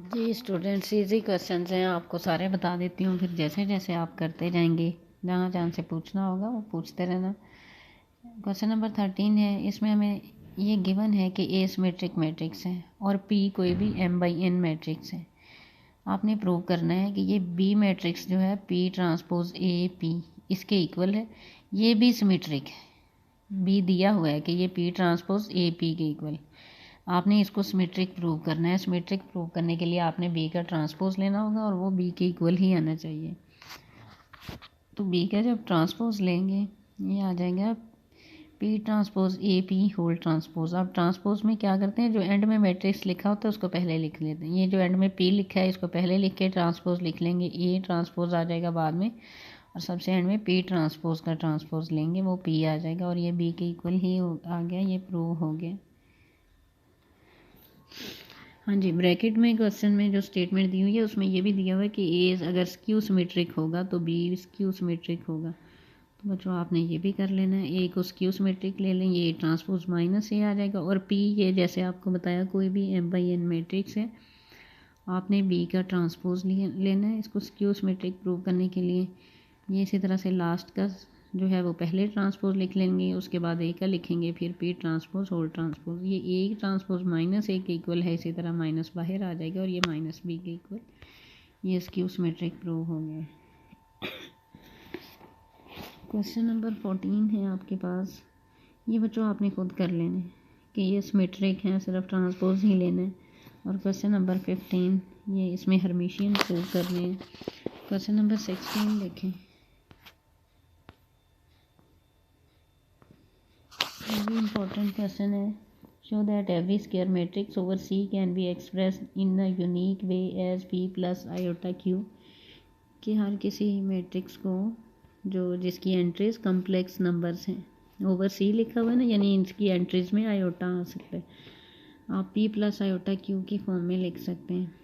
जी students, easy questions हैं, आपको सारे बता देती हूँ। फिर जैसे जैसे आप करते जाएंगे, जहाँ जहाँ से पूछना होगा वो पूछते रहना। क्वेश्चन नंबर 13 है। इसमें हमें ये गिवन है कि ए सिमेट्रिक मैट्रिक्स है और पी कोई भी m/n मैट्रिक्स है। आपने प्रूव करना है कि ये बी मैट्रिक्स जो है पी ट्रांसपोज ए पी इसके इक्वल है। ये भी सिमेट्रिक है, बी दिया हुआ है कि ये पी ट्रांसपोज ए पी के इक्वल। आपने इसको सिमेट्रिक प्रूव करना है। सिमेट्रिक प्रूव करने के लिए आपने बी का ट्रांसपोज लेना होगा और वो बी के इक्वल ही आना चाहिए। तो बी का जब ट्रांसपोज लेंगे ये आ जाएगा P transpose A P whole transpose. अब ट्रांसपोज में क्या करते हैं, जो एंड में मैट्रिक्स लिखा होता है उसको पहले लिख लेते हैं। ये जो एंड में पी लिखा है इसको पहले लिख के ट्रांसपोज लिख लेंगे, ए ट्रांसपोज आ जाएगा बाद में, और सबसे एंड में पी ट्रांसपोज का ट्रांसपोज लेंगे, वो पी आ जाएगा और ये बी के इक्वल ही आ गया। ये प्रूव हो गया। हाँ जी, ब्रैकेट में क्वेश्चन में जो स्टेटमेंट दी हुई है उसमें ये भी दिया हुआ है कि ए अगर स्क्यू सिमेट्रिक होगा तो बी स्क्यू सिमेट्रिक होगा। तो बच्चों आपने ये भी कर लेना है। ए को स्क्यू सिमेट्रिक ले लें, ये ट्रांसपोज माइनस ए आ जाएगा। और पी ये जैसे आपको बताया कोई भी m/n मैट्रिक्स है, आपने बी का ट्रांसपोज लेना है इसको स्क्यू सिमेट्रिक प्रूव करने के लिए। ये इसी तरह से लास्ट का जो है वो पहले ट्रांसपोज लिख लेंगे, उसके बाद ए का लिखेंगे, फिर पी ट्रांसपोज होल ट्रांसपोज। ये ए ट्रांसपोज माइनस ए के इक्वल है, इसी तरह माइनस बाहर आ जाएगा और ये माइनस बी के इक्वल। ये स्क्यू सिमेट्रिक प्रूव हो गया। क्वेश्चन नंबर 14 है आपके पास। ये बच्चों आपने खुद कर लेना है कि ये सिमेट्रिक है, सिर्फ ट्रांसपोज ही लेना है। और क्वेश्चन नंबर 15 ये इसमें हर्मिशियन प्रूव करने हैं। क्वेश्चन नंबर 16 देखें। ये भी इम्पोर्टेंट क्वेश्चन है। Show that every square matrix over C can be expressed in the unique way as P plus iota Q. कि हर किसी मैट्रिक्स को जो जिसकी एंट्रीज कम्प्लेक्स नंबर्स हैं, ओवर सी लिखा हुआ है ना, यानी इसकी एंट्रीज में आयोटा आ सकता है, आप पी प्लस आयोटा क्यू की फॉर्म में लिख सकते हैं।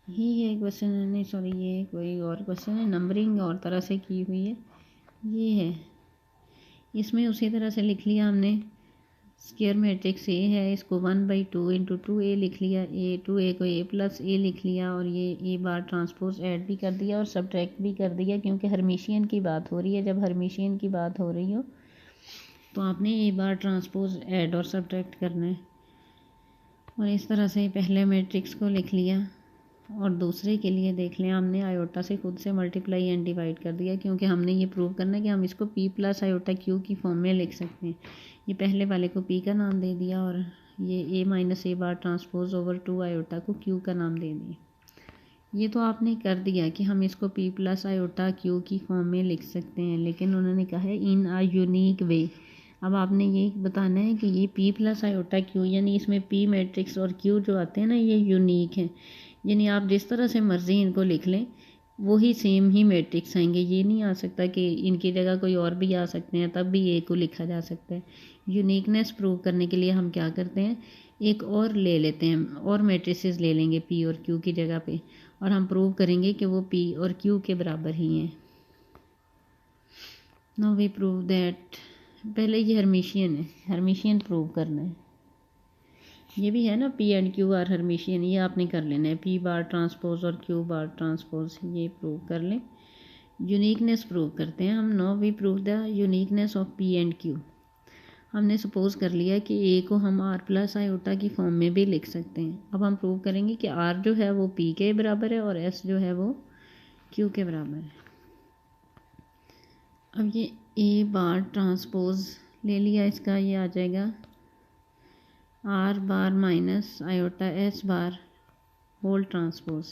ये क्वेश्चन है, नहीं सॉरी, ये कोई और क्वेश्चन है, नंबरिंग और तरह से की हुई है। ये है, इसमें उसी तरह से लिख लिया हमने। स्क्वायर मैट्रिक्स ए है, इसको 1/2 इंटू 2a लिख लिया, ए 2a को a प्लस ए लिख लिया, और ये ए बार ट्रांसपोज ऐड भी कर दिया और सब्ट्रैक्ट भी कर दिया, क्योंकि हर्मिशियन की बात हो रही है। जब हर्मिशियन की बात हो रही हो तो आपने ए बार ट्रांसपोज ऐड और सब्ट्रैक्ट करना है। और इस तरह से पहले मैट्रिक्स को लिख लिया और दूसरे के लिए देख लें, हमने आयोटा से खुद से मल्टीप्लाई एंड डिवाइड कर दिया, क्योंकि हमने ये प्रूव करना है कि हम इसको पी प्लस आयोटा क्यू की फॉर्म में लिख सकते हैं। ये पहले वाले को पी का नाम दे दिया और ये A minus A bar transpose over 2 iota को क्यू का नाम दे दिया। ये तो आपने कर दिया कि हम इसको पी प्लस आयोटा क्यू की फॉर्म में लिख सकते हैं, लेकिन उन्होंने कहा है इन आ यूनिक वे। अब आपने ये बताना है कि ये पी प्लस आयोटा क्यू, यानी इसमें पी मैट्रिक्स और क्यू जो आते हैं ना, ये यूनिक हैं। यानी आप जिस तरह से मर्ज़ी इनको लिख लें वही सेम ही मैट्रिक्स आएंगे। ये नहीं आ सकता कि इनकी जगह कोई और भी आ सकते हैं, तब भी ए को लिखा जा सकता है। यूनिकनेस प्रूव करने के लिए हम क्या करते हैं, एक और ले लेते हैं, और मैट्रिसेस ले लेंगे पी और क्यू की जगह पे, और हम प्रूव करेंगे कि वो पी और क्यू के बराबर ही हैं। नाउ वी प्रूव दैट, पहले ये हर्मिशियन है, हर्मिशियन प्रूव करना है। ये भी है ना, P and Q are Hermitian, ये आपने कर लेना है, पी बार ट्रांसपोज और क्यू बार ट्रांसपोज, ये प्रूव कर लें। यूनिकनेस प्रूव करते हैं हम। Now we prove the uniqueness of P and Q. हमने सपोज कर लिया कि ए को हम आर प्लस आयोटा की फॉर्म में भी लिख सकते हैं। अब हम प्रूव करेंगे कि आर जो है वो पी के बराबर है और एस जो है वो क्यू के बराबर है। अब ये ए बार ट्रांसपोज ले लिया, इसका ये आ जाएगा R bar minus iota S bar whole transpose.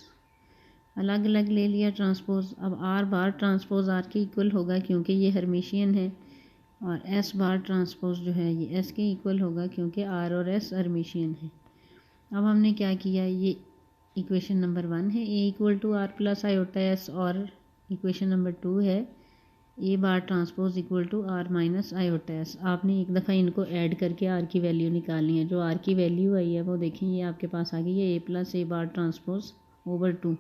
अलग अलग ले लिया ट्रांसपोज। अब आर बार ट्रांसपोज आर के इक्वल होगा क्योंकि ये हर्मिशियन है, और एस बार ट्रांसपोज जो है ये एस के इक्वल होगा क्योंकि आर और एस हर्मिशियन है। अब हमने क्या किया, ये इक्वेशन नंबर 1 है, A equal to R plus iota S, और इक्वेशन नंबर 2 है A bar transpose equal to R minus iota S. आपने एक दफ़ा इनको ऐड करके आर की वैल्यू निकालनी है। जो आर की वैल्यू आई है वो देखें, ये आपके पास आ गई है ए plus A bar transpose over 2,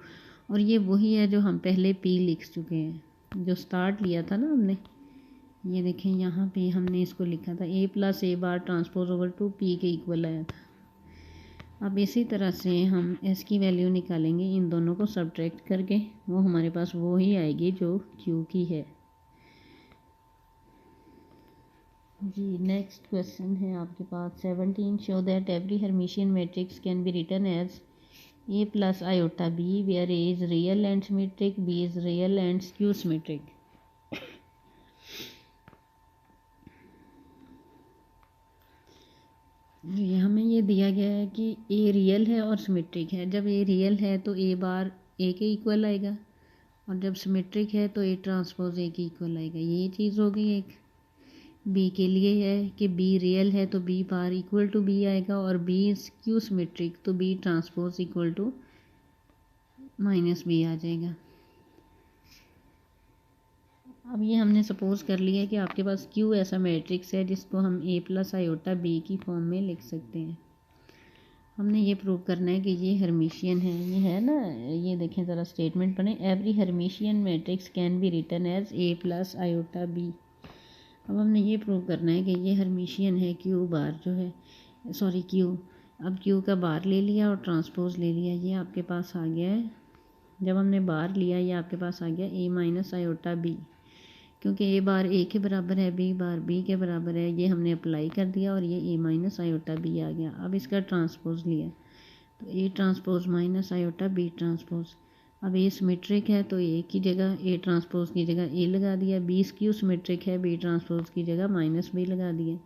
और ये वही है जो हम पहले पी लिख चुके हैं, जो स्टार्ट लिया था ना हमने, ये देखें यहाँ पे हमने इसको लिखा था A plus A bar transpose over two P के इक्वल आया था। अब इसी तरह से हम एस की वैल्यू निकालेंगे इन दोनों को सब्ट्रैक्ट करके, वो हमारे पास वो ही आएगी जो क्यू की है। जी नेक्स्ट क्वेश्चन है आपके पास 17, show that every Hermitian matrix can be written as A plus iota B where A is real and symmetric, B is real and skew symmetric. हमें ये दिया गया है कि ए रियल है और सिमेट्रिक है। जब ए रियल है तो ए बार ए के इक्वल आएगा, और जब सिमेट्रिक है तो ए ट्रांसपोज ए के इक्वल आएगा। ये चीज़ हो गई एक। बी के लिए है कि बी रियल है तो B bar equal to B आएगा, और बी स्क्यू सिमेट्रिक तो B transpose equal to minus B आ जाएगा। अब ये हमने सपोज कर लिया है कि आपके पास क्यू ऐसा मैट्रिक्स है जिसको हम ए प्लस आयोटा बी की फॉर्म में लिख सकते हैं। हमने ये प्रूव करना है कि ये हर्मिशियन है। ये है ना, ये देखें ज़रा स्टेटमेंट पढ़ें, every Hermitian matrix can be written as A plus iota B. अब हमने ये प्रूव करना है कि ये हर्मिशियन है, क्यू बार जो है, सॉरी क्यू, अब क्यू का बार ले लिया और ट्रांसपोज ले लिया, ये आपके पास आ गया है। जब हमने बार लिया ये आपके पास आ गया ए माइनस आयोटा बी, क्योंकि ए बार ए के बराबर है, बी बार बी के बराबर है, ये हमने अप्लाई कर दिया और ये ए माइनस आयोटा बी आ गया। अब इसका ट्रांसपोज लिया तो A transpose minus iota B transpose. अब ए सिमेट्रिक है तो ए की जगह ए ट्रांसपोज की जगह ए लगा दिया, बी स्क्यू सिमेट्रिक है, बी ट्रांसपोज की जगह माइनस बी लगा दिया।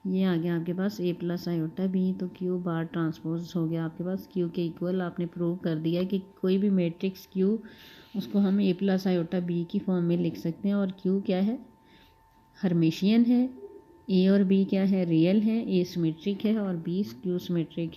ये आ गया आपके पास ए प्लस आयोटा बी, तो क्यू बार ट्रांसपोज हो गया आपके पास क्यू के इक्वल। आपने प्रूव कर दिया कि कोई भी मैट्रिक्स क्यू उसको हम ए प्लस आयोटा बी की फॉर्म में लिख सकते हैं, और क्यू क्या है, हर्मिशियन है, ए और बी क्या है, रियल है, ए सिमेट्रिक है और बी स्क्यू सिमेट्रिक है।